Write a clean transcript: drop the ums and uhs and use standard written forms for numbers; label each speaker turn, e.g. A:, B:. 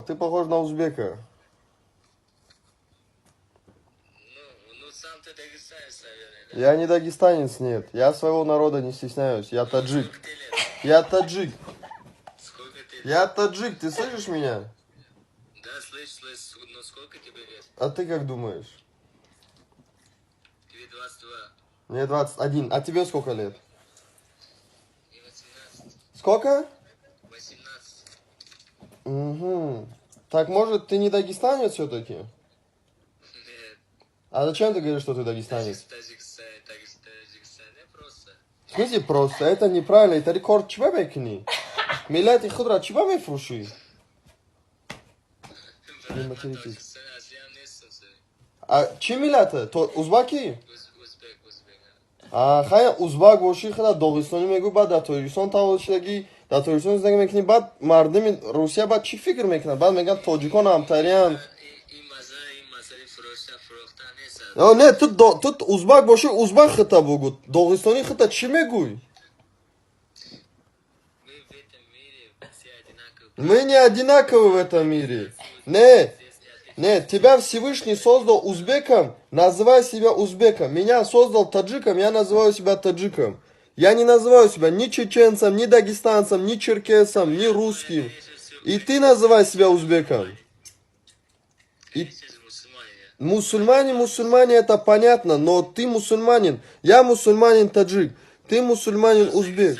A: Ты похож на узбека.
B: Ну сам ты дагестанец, наверное, да?
A: Я не дагестанец, нет. Я своего народа не стесняюсь. Я таджик.
B: Сколько тебе лет?
A: Я таджик.
B: Сколько ты лет?
A: Я таджик. Ты слышишь меня?
B: Да, слышь, но сколько тебе лет?
A: А ты как думаешь?
B: Тебе 22
A: Мне 21. А тебе сколько лет?
B: и 18.
A: Сколько?
B: 18.
A: Угу. Так, может, ты не дагестанец все-таки?
B: Нет,
A: А зачем ты говоришь, что ты дагестанец?
B: Таджикистан, просто.
A: В смысле просто? Это неправильно. Это рекорд чего бекни? Милети худра чего мефруши? Не
B: Брат,
A: материтесь.
B: Таджикистан, азиям несін сен.
A: А чем милята? То узбаки?
B: Узбек.
A: А хай узбак боши хада дагестани мегу бад да Тоҷикистон тавошидаги да Тоҷикистон зиндаги мекунӣ бад мардами Русия бад чӣ фикр мекунад? Бад мегӯяд тоҷикон ҳамтариянд.
B: این مسئله فروختن نیست.
A: О, не, тут узбак боши узбак хита бугу. Дагестони хита чӣ мегӯй?
B: Мы в этом мире все одинаковые.
A: Мы не одинаковы в этом мире. Не, тебя Всевышний создал узбеком, называй себя узбеком. Меня создал таджиком, я называю себя таджиком. Я не называю себя ни чеченцем, ни дагестанцем, ни черкесом, ни русским. И ты называй себя узбеком. И мусульмане это понятно, но ты мусульманин. Я мусульманин таджик, ты мусульманин узбек.